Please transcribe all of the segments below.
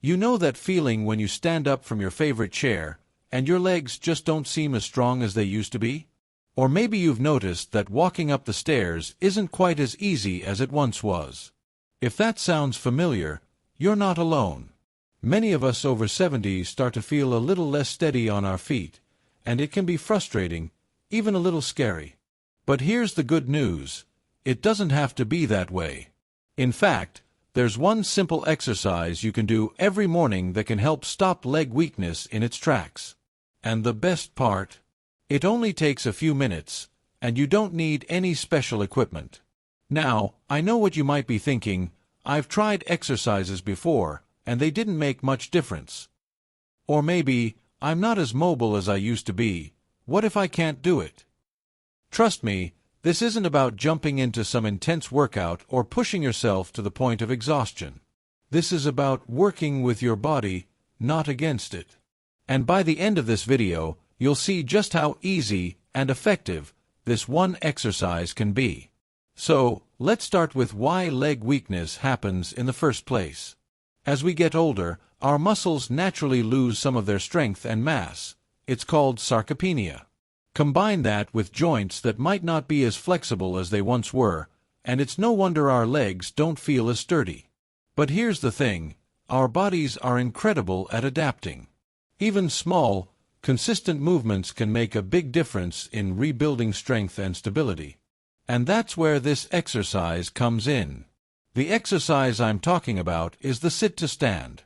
You know that feeling when you stand up from your favorite chair, and your legs just don't seem as strong as they used to be? Or maybe you've noticed that walking up the stairs isn't quite as easy as it once was. If that sounds familiar, you're not alone. Many of us over 70 start to feel a little less steady on our feet, and it can be frustrating, even a little scary. But here's the good news. It doesn't have to be that way. In fact, there's one simple exercise you can do every morning that can help stop leg weakness in its tracks. And the best part? It only takes a few minutes, and you don't need any special equipment. Now, I know what you might be thinking. I've tried exercises before, and they didn't make much difference. Or maybe, I'm not as mobile as I used to be. What if I can't do it? Trust me, this isn't about jumping into some intense workout or pushing yourself to the point of exhaustion. This is about working with your body, not against it. And by the end of this video, you'll see just how easy and effective this one exercise can be. So, let's start with why leg weakness happens in the first place. As we get older, our muscles naturally lose some of their strength and mass. It's called sarcopenia. Combine that with joints that might not be as flexible as they once were, and it's no wonder our legs don't feel as sturdy. But here's the thing, our bodies are incredible at adapting. Even small, consistent movements can make a big difference in rebuilding strength and stability. And that's where this exercise comes in. The exercise I'm talking about is the sit-to-stand.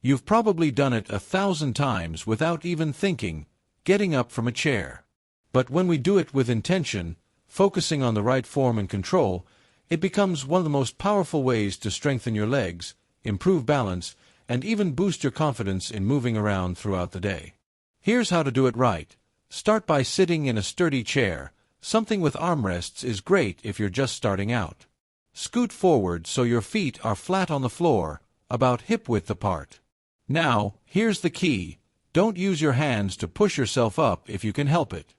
You've probably done it 1,000 times without even thinking, getting up from a chair. But when we do it with intention, focusing on the right form and control, it becomes one of the most powerful ways to strengthen your legs, improve balance, and even boost your confidence in moving around throughout the day. Here's how to do it right. Start by sitting in a sturdy chair. Something with armrests is great if you're just starting out. Scoot forward so your feet are flat on the floor, about hip-width apart. Now, here's the key. Don't use your hands to push yourself up if you can help it.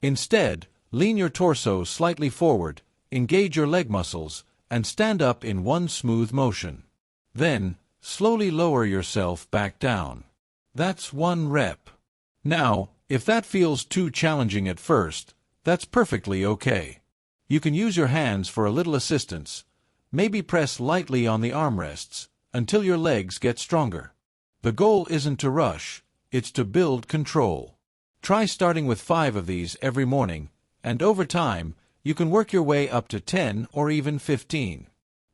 Instead, lean your torso slightly forward, engage your leg muscles, and stand up in one smooth motion. Then, slowly lower yourself back down. That's one rep. Now, if that feels too challenging at first, that's perfectly okay. You can use your hands for a little assistance. Maybe press lightly on the armrests until your legs get stronger. The goal isn't to rush, it's to build control. Try starting with 5 of these every morning, and over time, you can work your way up to 10 or even 15.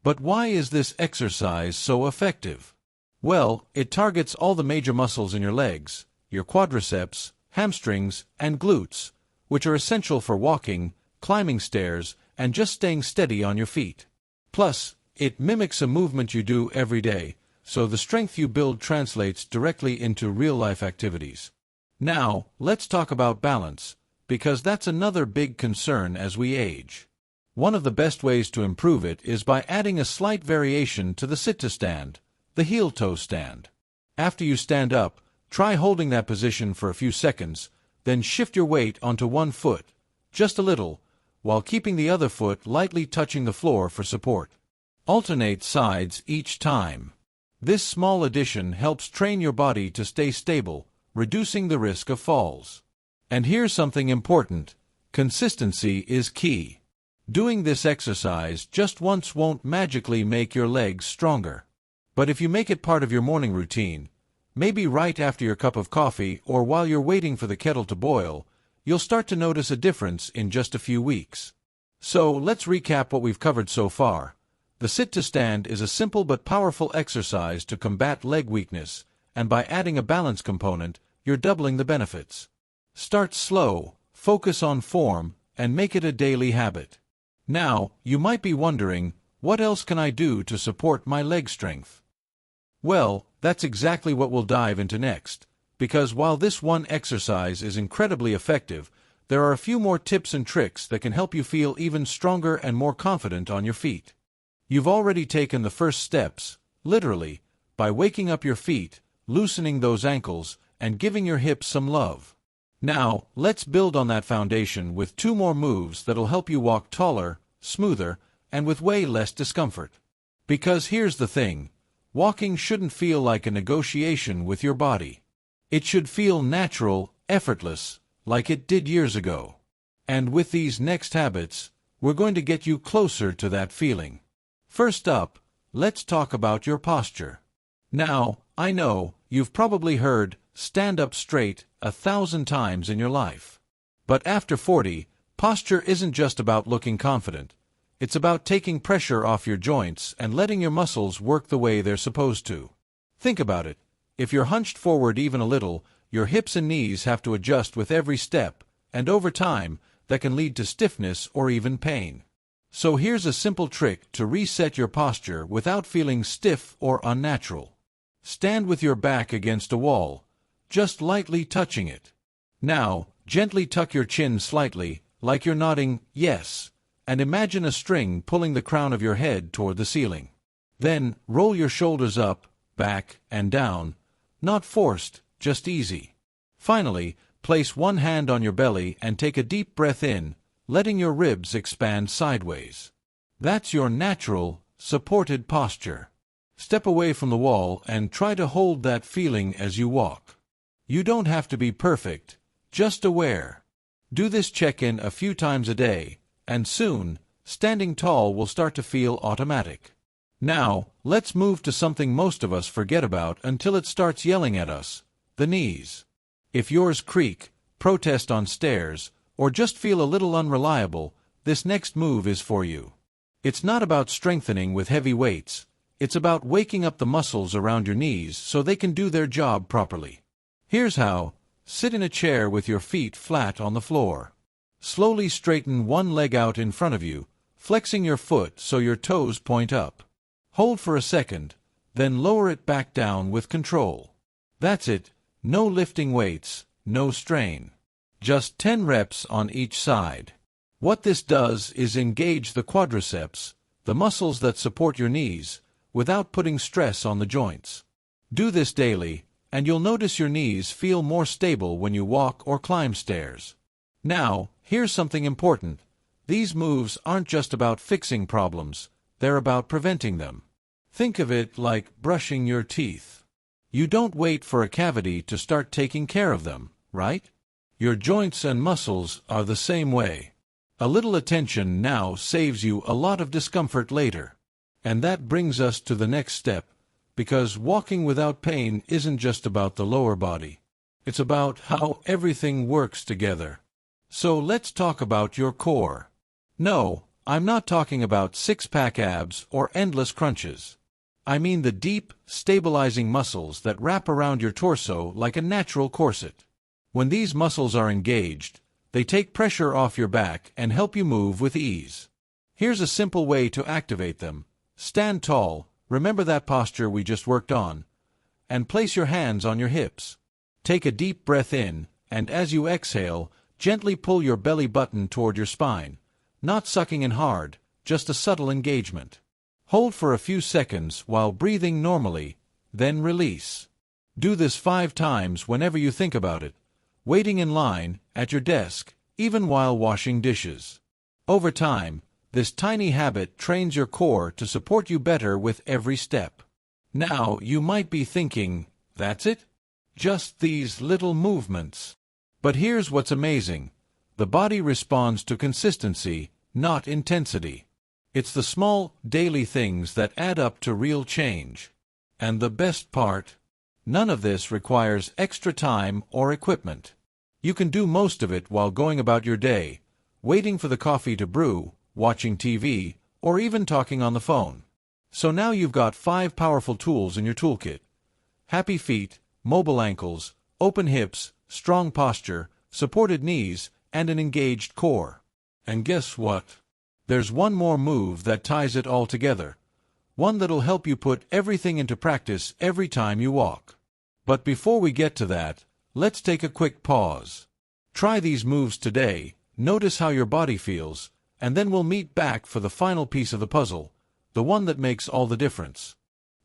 But why is this exercise so effective? Well, it targets all the major muscles in your legs, your quadriceps, hamstrings, and glutes, which are essential for walking, climbing stairs, and just staying steady on your feet. Plus, it mimics a movement you do every day, so the strength you build translates directly into real-life activities. Now, let's talk about balance, because that's another big concern as we age. One of the best ways to improve it is by adding a slight variation to the sit-to-stand, the heel-toe stand. After you stand up, try holding that position for a few seconds, then shift your weight onto one foot, just a little, while keeping the other foot lightly touching the floor for support. Alternate sides each time. This small addition helps train your body to stay stable, reducing the risk of falls. And here's something important. Consistency is key. Doing this exercise just once won't magically make your legs stronger. But if you make it part of your morning routine, maybe right after your cup of coffee or while you're waiting for the kettle to boil, you'll start to notice a difference in just a few weeks. So let's recap what we've covered so far. The sit-to-stand is a simple but powerful exercise to combat leg weakness, and by adding a balance component, you're doubling the benefits. Start slow, focus on form, and make it a daily habit. Now, you might be wondering, what else can I do to support my leg strength? Well, that's exactly what we'll dive into next, because while this one exercise is incredibly effective, there are a few more tips and tricks that can help you feel even stronger and more confident on your feet. You've already taken the first steps, literally, by waking up your feet, loosening those ankles, and giving your hips some love. Now, let's build on that foundation with 2 more moves that'll help you walk taller, smoother, and with way less discomfort. Because here's the thing, walking shouldn't feel like a negotiation with your body. It should feel natural, effortless, like it did years ago. And with these next habits, we're going to get you closer to that feeling. First up, let's talk about your posture. Now, I know, you've probably heard, stand up straight 1,000 times in your life. But after 40, posture isn't just about looking confident. It's about taking pressure off your joints and letting your muscles work the way they're supposed to. Think about it. If you're hunched forward even a little, your hips and knees have to adjust with every step, and over time, that can lead to stiffness or even pain. So here's a simple trick to reset your posture without feeling stiff or unnatural. Stand with your back against a wall, just lightly touching it. Now, gently tuck your chin slightly, like you're nodding yes, and imagine a string pulling the crown of your head toward the ceiling. Then, roll your shoulders up, back, and down, not forced, just easy. Finally, place one hand on your belly and take a deep breath in, letting your ribs expand sideways. That's your natural, supported posture. Step away from the wall and try to hold that feeling as you walk. You don't have to be perfect, just aware. Do this check-in a few times a day, and soon, standing tall will start to feel automatic. Now, let's move to something most of us forget about until it starts yelling at us: the knees. If yours creak, protest on stairs, or just feel a little unreliable, this next move is for you. It's not about strengthening with heavy weights. It's about waking up the muscles around your knees so they can do their job properly. Here's how. Sit in a chair with your feet flat on the floor. Slowly straighten one leg out in front of you, flexing your foot so your toes point up. Hold for a second, then lower it back down with control. That's it. No lifting weights, no strain. Just 10 reps on each side. What this does is engage the quadriceps, the muscles that support your knees, without putting stress on the joints. Do this daily, and you'll notice your knees feel more stable when you walk or climb stairs. Now, here's something important. These moves aren't just about fixing problems, they're about preventing them. Think of it like brushing your teeth. You don't wait for a cavity to start taking care of them, right? Your joints and muscles are the same way. A little attention now saves you a lot of discomfort later. And that brings us to the next step, because walking without pain isn't just about the lower body. It's about how everything works together. So let's talk about your core. No, I'm not talking about six-pack abs or endless crunches. I mean the deep, stabilizing muscles that wrap around your torso like a natural corset. When these muscles are engaged, they take pressure off your back and help you move with ease. Here's a simple way to activate them. Stand tall, remember that posture we just worked on, and place your hands on your hips. Take a deep breath in, and as you exhale, gently pull your belly button toward your spine, not sucking in hard, just a subtle engagement. Hold for a few seconds while breathing normally, then release. Do this 5 times whenever you think about it, waiting in line, at your desk, even while washing dishes. Over time, this tiny habit trains your core to support you better with every step. Now, you might be thinking, that's it? Just these little movements. But here's what's amazing. The body responds to consistency, not intensity. It's the small, daily things that add up to real change. And the best part? None of this requires extra time or equipment. You can do most of it while going about your day, waiting for the coffee to brew, watching TV, or even talking on the phone. So now you've got 5 powerful tools in your toolkit. Happy feet, mobile ankles, open hips, strong posture, supported knees, and an engaged core. And guess what? There's one more move that ties it all together. One that'll help you put everything into practice every time you walk. But before we get to that, let's take a quick pause. Try these moves today, notice how your body feels, and then we'll meet back for the final piece of the puzzle, the one that makes all the difference.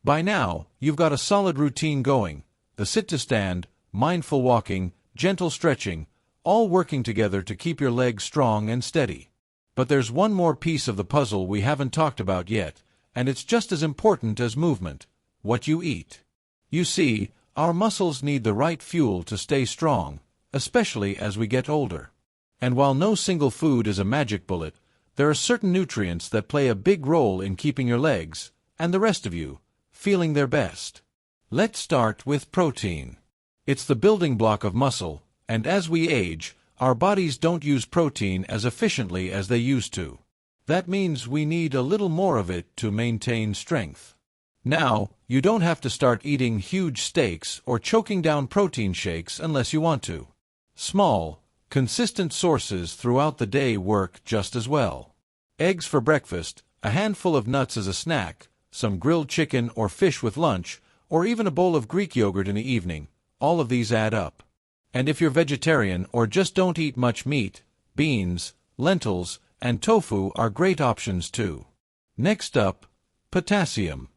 By now, you've got a solid routine going, the sit-to-stand, mindful walking, gentle stretching, all working together to keep your legs strong and steady. But there's one more piece of the puzzle we haven't talked about yet, and it's just as important as movement: what you eat. You see, our muscles need the right fuel to stay strong, especially as we get older. And while no single food is a magic bullet, there are certain nutrients that play a big role in keeping your legs, and the rest of you, feeling their best. Let's start with protein. It's the building block of muscle, and as we age, our bodies don't use protein as efficiently as they used to. That means we need a little more of it to maintain strength. Now, you don't have to start eating huge steaks or choking down protein shakes unless you want to. Small, consistent sources throughout the day work just as well. Eggs for breakfast, a handful of nuts as a snack, some grilled chicken or fish with lunch, or even a bowl of Greek yogurt in the evening, all of these add up. And if you're vegetarian or just don't eat much meat, beans, lentils, and tofu are great options too. Next up, potassium.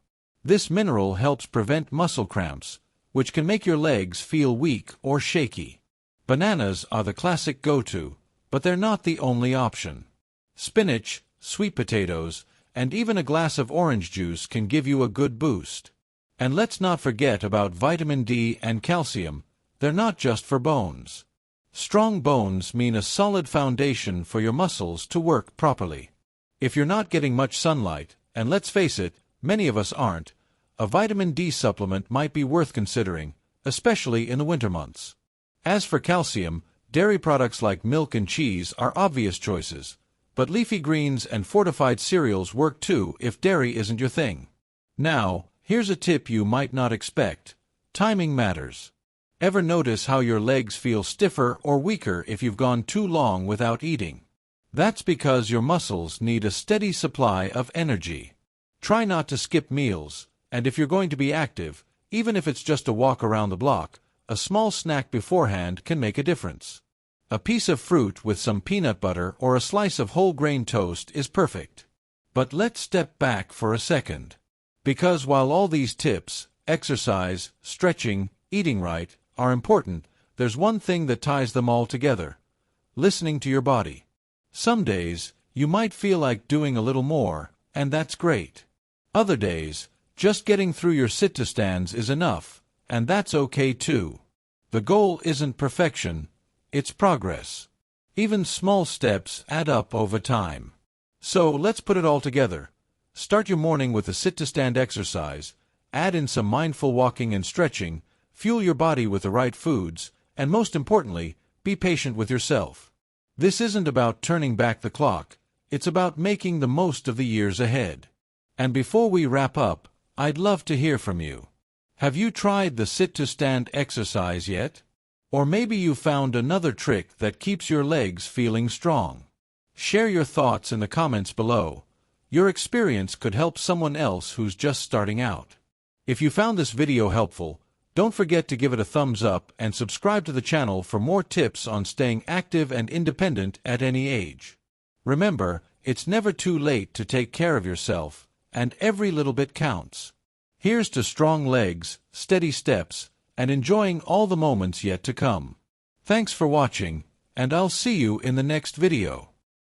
This mineral helps prevent muscle cramps, which can make your legs feel weak or shaky. Bananas are the classic go-to, but they're not the only option. Spinach, sweet potatoes, and even a glass of orange juice can give you a good boost. And let's not forget about vitamin D and calcium. They're not just for bones. Strong bones mean a solid foundation for your muscles to work properly. If you're not getting much sunlight, and let's face it, many of us aren't, a vitamin D supplement might be worth considering, especially in the winter months. As for calcium, dairy products like milk and cheese are obvious choices, but leafy greens and fortified cereals work too if dairy isn't your thing. Now, here's a tip you might not expect. Timing matters. Ever notice how your legs feel stiffer or weaker if you've gone too long without eating? That's because your muscles need a steady supply of energy. Try not to skip meals, and if you're going to be active, even if it's just a walk around the block, a small snack beforehand can make a difference. A piece of fruit with some peanut butter or a slice of whole grain toast is perfect. But let's step back for a second. Because while all these tips, exercise, stretching, eating right, are important, there's one thing that ties them all together: listening to your body. Some days, you might feel like doing a little more, and that's great. Other days, just getting through your sit-to-stands is enough, and that's okay too. The goal isn't perfection, it's progress. Even small steps add up over time. So let's put it all together. Start your morning with a sit-to-stand exercise, add in some mindful walking and stretching, fuel your body with the right foods, and most importantly, be patient with yourself. This isn't about turning back the clock, it's about making the most of the years ahead. And before we wrap up, I'd love to hear from you. Have you tried the sit-to-stand exercise yet? Or maybe you found another trick that keeps your legs feeling strong. Share your thoughts in the comments below. Your experience could help someone else who's just starting out. If you found this video helpful, don't forget to give it a thumbs up and subscribe to the channel for more tips on staying active and independent at any age. Remember, it's never too late to take care of yourself, and every little bit counts. Here's to strong legs, steady steps, and enjoying all the moments yet to come. Thanks for watching, and I'll see you in the next video.